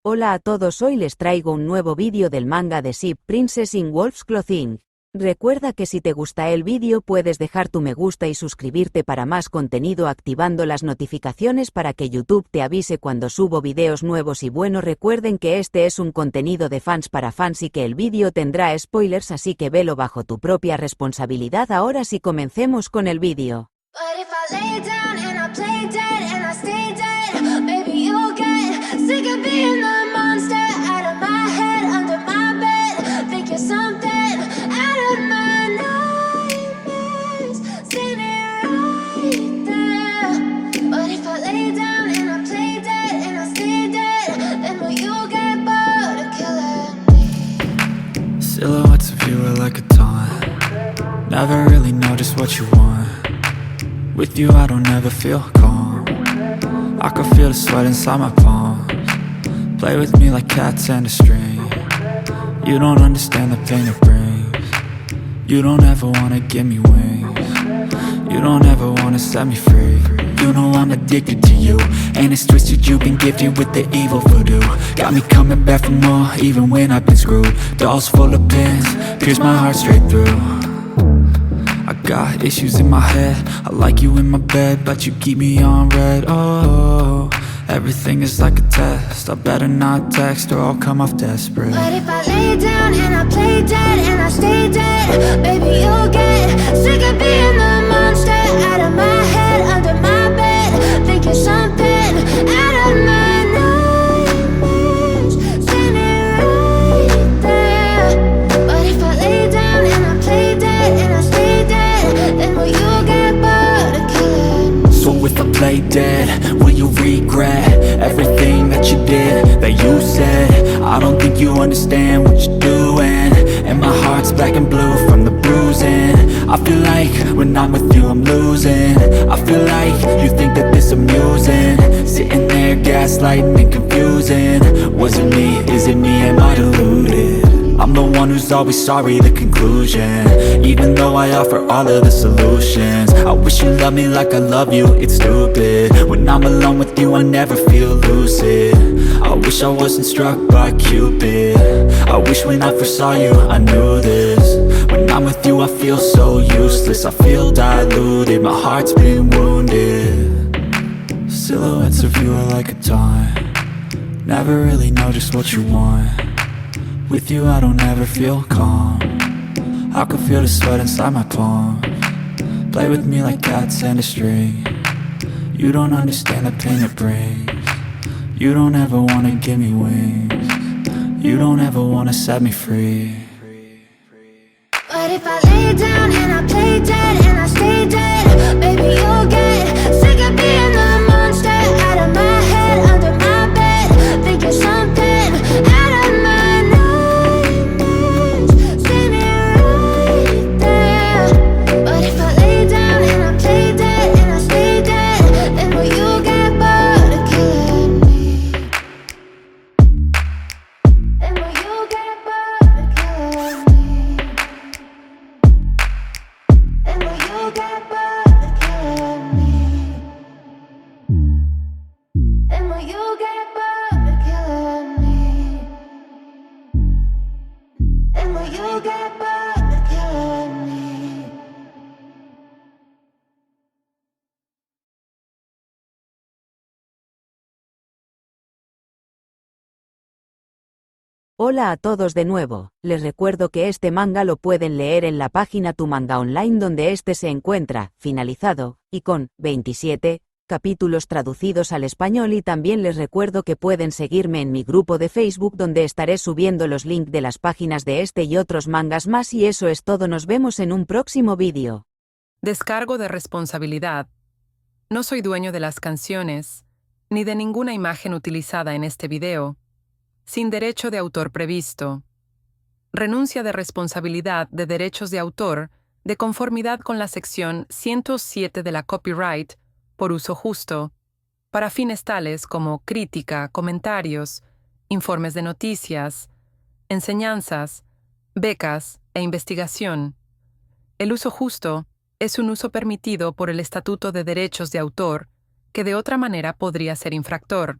Hola a todos, hoy les traigo un nuevo vídeo del manga de Ship Princess in Wolf's Clothing. Recuerda que si te gusta el vídeo puedes dejar tu me gusta y suscribirte para más contenido activando las notificaciones para que YouTube te avise cuando subo videos nuevos y bueno, recuerden que este es un contenido de fans para fans y que el vídeo tendrá spoilers, así que velo bajo tu propia responsabilidad. Ahora sí, comencemos con el vídeo. Silhouettes of you are like a taunt. Never really know just what you want. With you I don't ever feel calm. I can feel the sweat inside my palms. Play with me like cats and a string. You don't understand the pain it brings. You don't ever wanna give me wings. You don't ever wanna set me free. You know I'm addicted to you, and it's twisted, you've been gifted with the evil voodoo. Got me coming back for more, even when I've been screwed. Dolls full of pins, pierce my heart straight through. I got issues in my head, I like you in my bed, but you keep me on red. Oh, everything is like a test, I better not text or I'll come off desperate. But if I lay down and I play dead and I stay dead, baby you'll get sick of being the monster out of my head, under my bed, thinking something out of my nightmares, standing right there. But if I lay down and I play dead and I stay dead, then will you get bored of killing me? So if I play dead, will you regret everything that you did, that you said? I don't think you understand what you're doing, and my heart's black and blue from the bruising. I feel like when I'm with you I'm losing. I feel like you think that this amusing, sitting there gaslighting and confusing. Was it me? Is it me? Am I deluded? I'm the one who's always sorry, the conclusion, even though I offer all of the solutions. I wish you loved me like I love you, it's stupid. When I'm alone with you I never feel lucid. I wish I wasn't struck by Cupid. I wish when I first saw you I knew this. When I'm with you I feel so useless, I feel diluted, my heart's been wounded. Silhouettes of you are like a taunt. Never really know just what you want. With you I don't ever feel calm. I can feel the sweat inside my palms. Play with me like cats and a string. You don't understand the pain it brings. You don't ever wanna give me wings. You don't ever wanna set me free. But if I lay down and I play dead and I stay dead, baby you'll get sick of being the monster out of my head, under my bed, thinking something out of my nightmares, standing right there. But if I lay down and I play dead and I stay dead, then will you get bored of killing me? Then will you get bored of killing me? And will you get bored of killing me? And will you get bored of killing me? And will you get bored of killing me? Hola a todos de nuevo, les recuerdo que este manga lo pueden leer en la página Tu Manga Online, donde este se encuentra finalizado, y con 27 capítulos traducidos al español, y también les recuerdo que pueden seguirme en mi grupo de Facebook, donde estaré subiendo los links de las páginas de este y otros mangas más, y eso es todo, nos vemos en un próximo vídeo. Descargo de responsabilidad. No soy dueño de las canciones, ni de ninguna imagen utilizada en este video, sin derecho de autor previsto. Renuncia de responsabilidad de derechos de autor de conformidad con la sección 107 de la Copyright por uso justo, para fines tales como crítica, comentarios, informes de noticias, enseñanzas, becas e investigación. El uso justo es un uso permitido por el Estatuto de Derechos de Autor que de otra manera podría ser infractor.